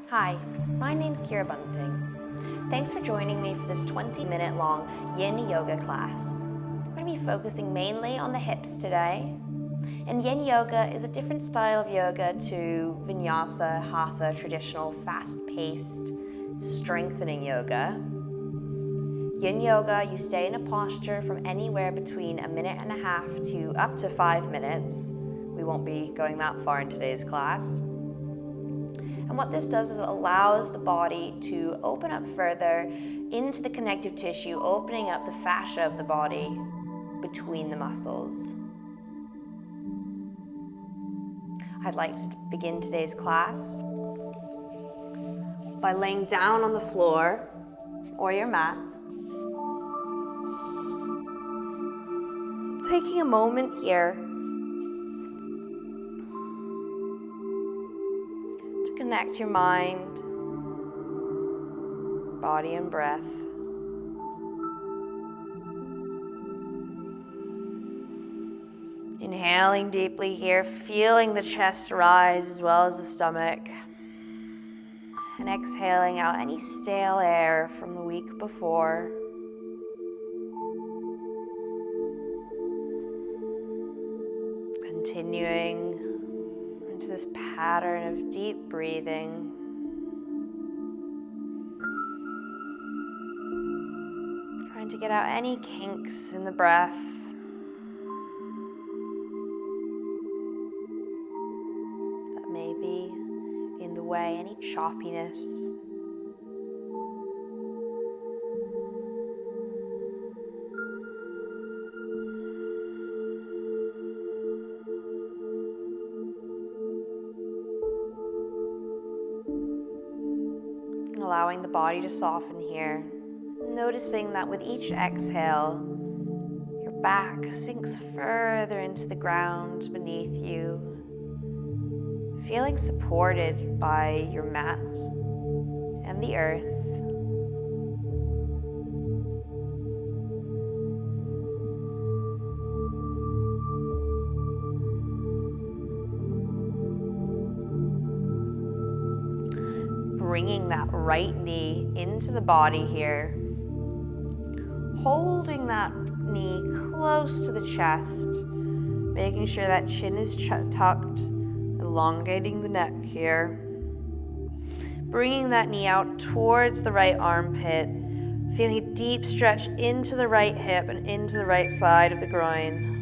Hi, my name's Kira Bunting. Thanks for joining me for this 20-minute long Yin Yoga class. I'm going to be focusing mainly on the hips today. And Yin Yoga is a different style of yoga to Vinyasa, Hatha, traditional fast-paced strengthening yoga. Yin Yoga, you stay in a posture from anywhere between 1.5 minutes to up to 5 minutes. We won't be going that far in today's class. And what this does is it allows the body to open up further into the connective tissue, opening up the fascia of the body between the muscles. I'd like to begin today's class by laying down on the floor or your mat. Taking a moment here to connect your mind, body, and breath. Inhaling deeply here, feeling the chest rise as well as the stomach. And exhaling out any stale air from the week before. Continuing into this pattern of deep breathing. Trying to get out any kinks in the breath. That may be in the way, any choppiness. Allowing the body to soften here. Noticing that with each exhale, your back sinks further into the ground beneath you. Feeling supported by your mat and the earth. Bringing that right knee into the body here. Holding that knee close to the chest. Making sure that chin is tucked. Elongating the neck here. Bringing that knee out towards the right armpit. Feeling a deep stretch into the right hip and into the right side of the groin.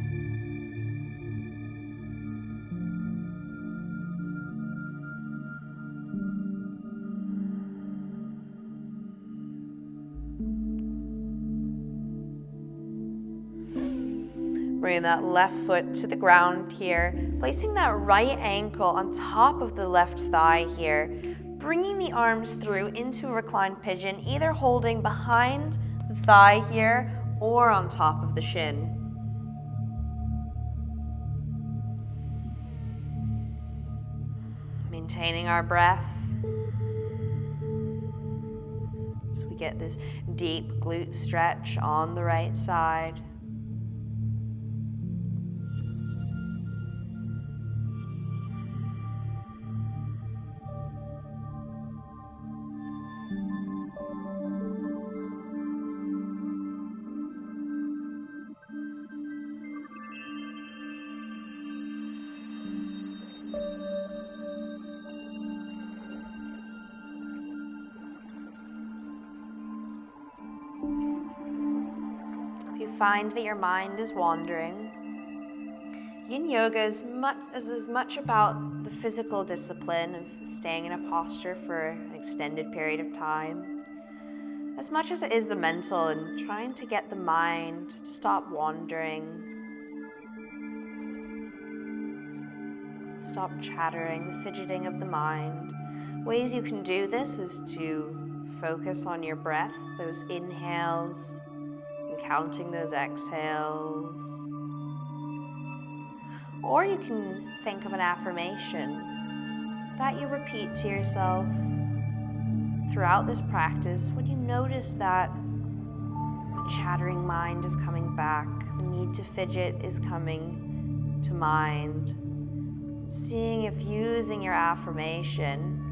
Bringing that left foot to the ground here, placing that right ankle on top of the left thigh here, bringing the arms through into a reclined pigeon, either holding behind the thigh here or on top of the shin. Maintaining our breath. So we get this deep glute stretch on the right side. Find that your mind is wandering. Yin Yoga is as much about the physical discipline of staying in a posture for an extended period of time, as much as it is the mental and trying to get the mind to stop wandering, stop chattering, the fidgeting of the mind. Ways you can do this is to focus on your breath, those inhales, counting those exhales. Or you can think of an affirmation that you repeat to yourself throughout this practice when you notice that the chattering mind is coming back, the need to fidget is coming to mind. Seeing if using your affirmation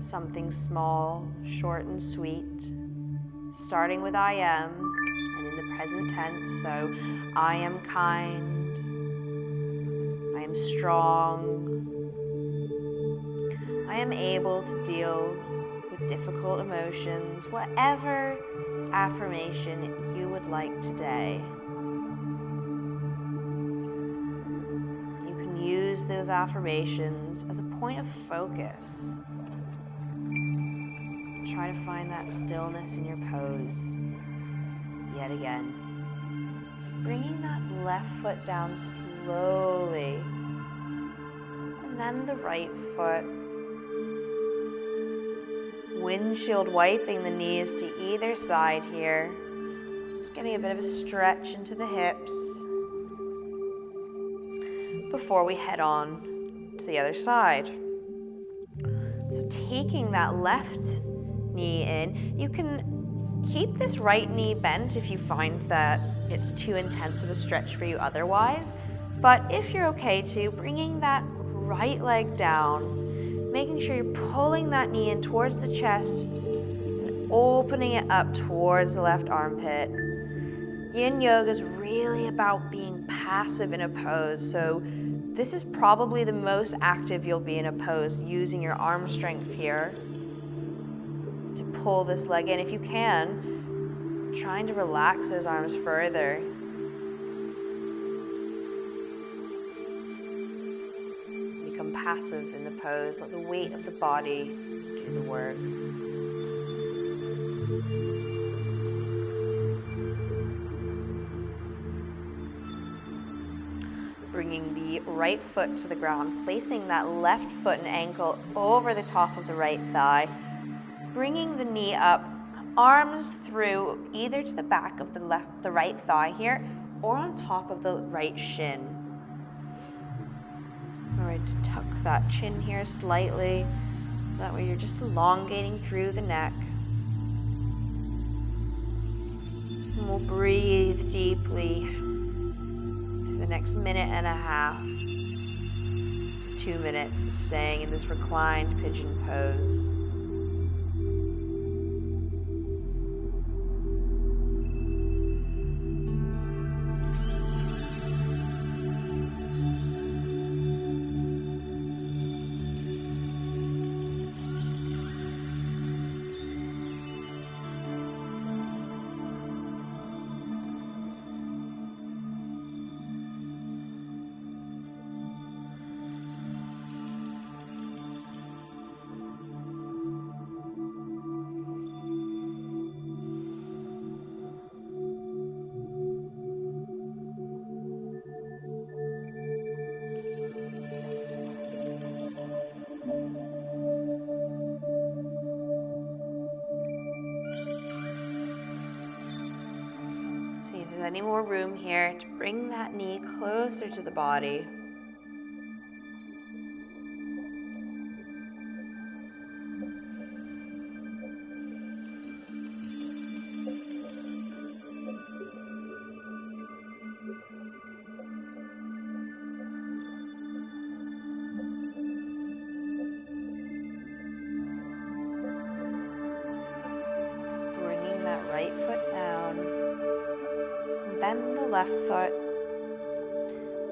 something small, short and sweet, starting with I am, and in the present tense, so I am kind, I am strong, I am able to deal with difficult emotions, whatever affirmation you would like today. You can use those affirmations as a point of focus. Try to find that stillness in your pose yet again. So bringing that left foot down slowly, and then the right foot. Windshield wiping the knees to either side here. Just getting a bit of a stretch into the hips before we head on to the other side. So taking that left knee in, you can keep this right knee bent if you find that it's too intense of a stretch for you otherwise. But if you're okay to, bringing that right leg down, making sure you're pulling that knee in towards the chest and opening it up towards the left armpit. Yin Yoga is really about being passive in a pose, so this is probably the most active you'll be in a pose, using your arm strength here to pull this leg in. If you can, trying to relax those arms further. Become passive in the pose, let the weight of the body do the work. Bringing the right foot to the ground, placing that left foot and ankle over the top of the right thigh, bringing the knee up, arms through either to the back of the right thigh here, or on top of the right shin. All right, tuck that chin here slightly. That way you're just elongating through the neck. And we'll breathe deeply for the next minute and a half to 2 minutes of staying in this reclined pigeon pose. Any more room here to bring that knee closer to the body. Bringing that right foot down. Then the left foot,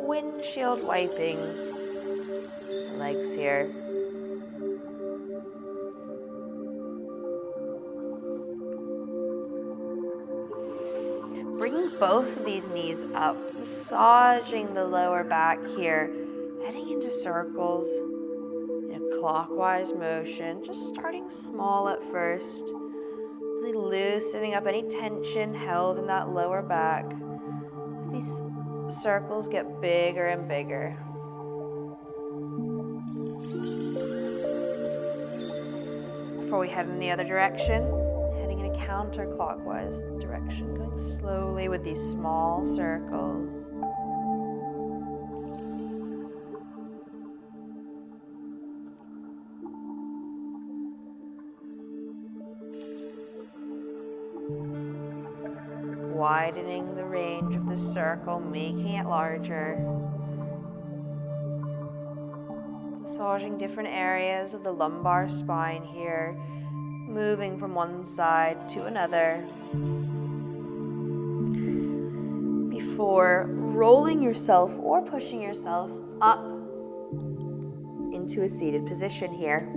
windshield wiping the legs here. Bringing both of these knees up, massaging the lower back here, heading into circles in a clockwise motion, just starting small at first. Really loosening up any tension held in that lower back. As these circles get bigger and bigger. Before we head in the other direction, heading in a counterclockwise direction, going slowly with these small circles. Widening the range of the circle, making it larger. Massaging different areas of the lumbar spine here, moving from one side to another, before rolling yourself or pushing yourself up into a seated position here.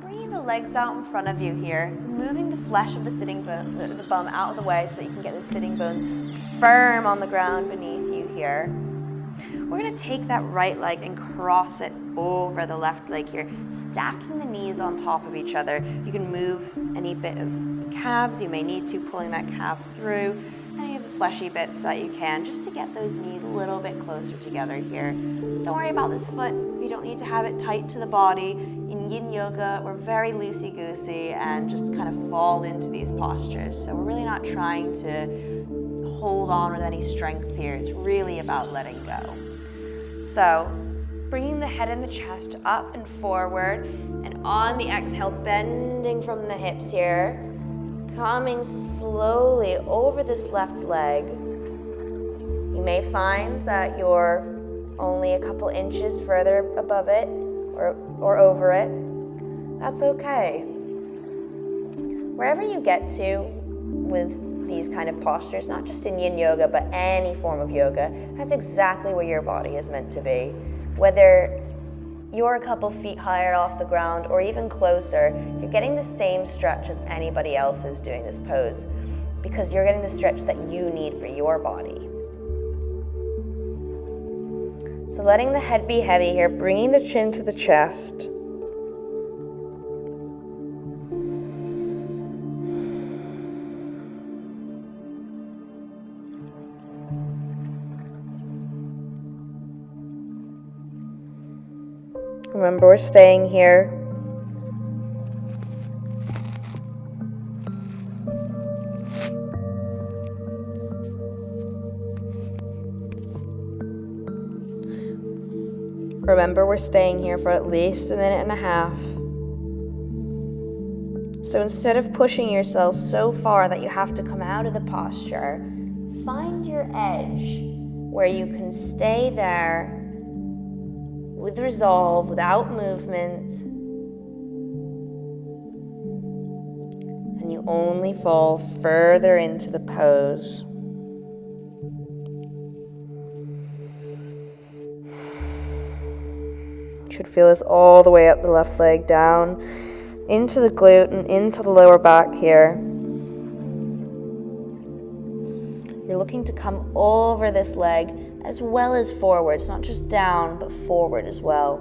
Bringing the legs out in front of you here, moving the flesh of the sitting bone, the bum out of the way so that you can get the sitting bones firm on the ground beneath you here. We're going to take that right leg and cross it over the left leg here, stacking the knees on top of each other. You can move any bit of the calves you may need to, pulling that calf through, any of the fleshy bits that you can, just to get those knees a little bit closer together here. Don't worry about this foot. You don't need to have it tight to the body. In Yin Yoga, we're very loosey-goosey and just kind of fall into these postures. So we're really not trying to hold on with any strength here. It's really about letting go. So, bringing the head and the chest up and forward, and on the exhale, bending from the hips here, coming slowly over this left leg. You may find that you're only a couple inches further above it or over it. That's okay. Wherever you get to with these kind of postures, not just in Yin Yoga, but any form of yoga, that's exactly where your body is meant to be. Whether you're a couple feet higher off the ground or even closer, you're getting the same stretch as anybody else is doing this pose, because you're getting the stretch that you need for your body. So letting the head be heavy here, bringing the chin to the chest. Remember, we're staying here. Remember, we're staying here for at least a minute and a half. So instead of pushing yourself so far that you have to come out of the posture, find your edge where you can stay there with resolve, without movement, and you only fall further into the pose. You should feel this all the way up the left leg, down into the glute and into the lower back here. You're looking to come over this leg as well as forwards, not just down, but forward as well.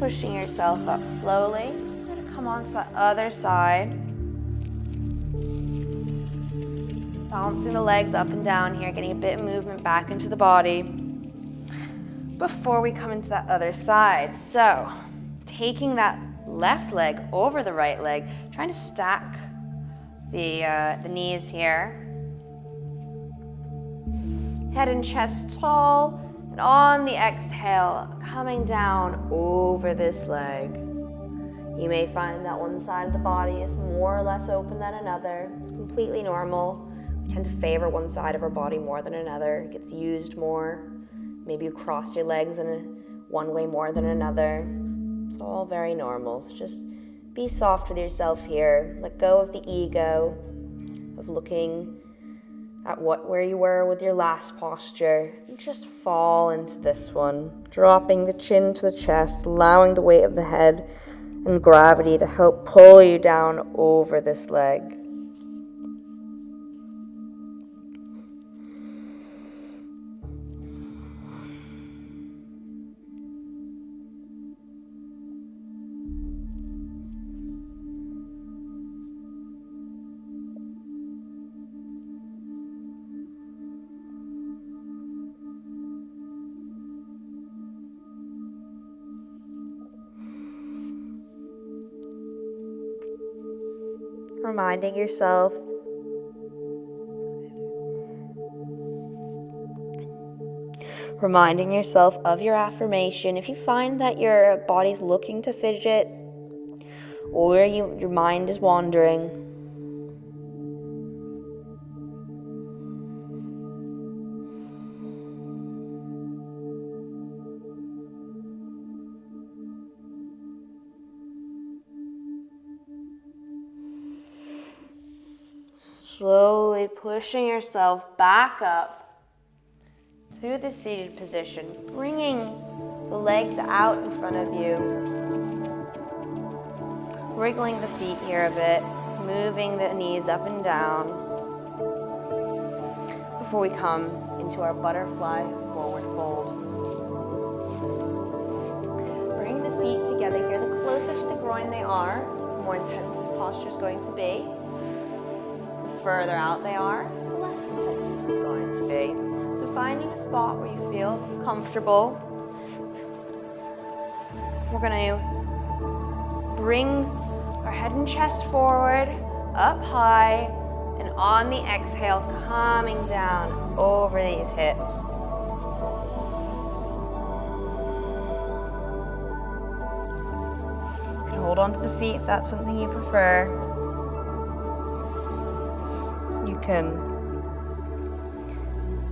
Pushing yourself up slowly. You're going to come onto that other side. Bouncing the legs up and down here, getting a bit of movement back into the body before we come into that other side. So, taking that left leg over the right leg, trying to stack the knees here. Head and chest tall, and on the exhale, coming down over this leg. You may find that one side of the body is more or less open than another. It's completely normal. We tend to favor one side of our body more than another. It gets used more. Maybe you cross your legs in one way more than another. It's all very normal. So just be soft with yourself here. Let go of the ego of looking at where you were with your last posture. And just fall into this one, dropping the chin to the chest, allowing the weight of the head and gravity to help pull you down over this leg. Reminding yourself of your affirmation. If you find that your body's looking to fidget, or your mind is wandering. Slowly pushing yourself back up to the seated position, bringing the legs out in front of you, wriggling the feet here a bit, moving the knees up and down before we come into our butterfly forward fold. Bring the feet together here. The closer to the groin they are, the more intense this posture is going to be. The further out they are, the less intense this is going to be. So finding a spot where you feel comfortable. We're going to bring our head and chest forward, up high, and on the exhale, coming down over these hips. You can hold on to the feet if that's something you prefer. You can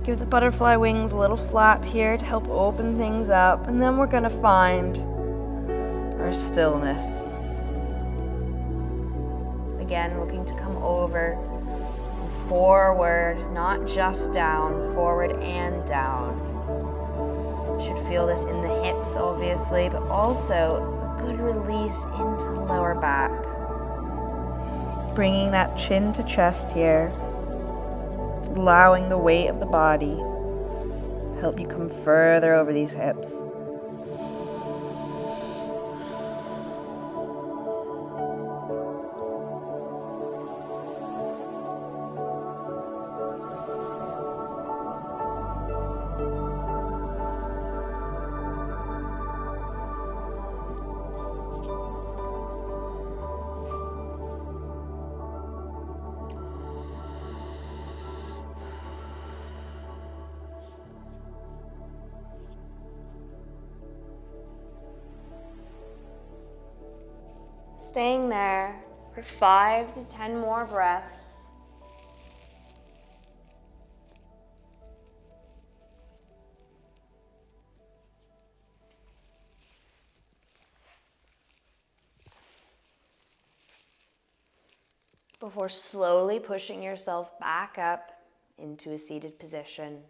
give the butterfly wings a little flap here to help open things up, and then we're going to find our stillness. Again, looking to come over and forward, not just down, forward and down. Should feel this in the hips, obviously, but also a good release into the lower back. Bringing that chin to chest here, allowing the weight of the body help you come further over these hips. Staying there for 5 to 10 more breaths. Before slowly pushing yourself back up into a seated position.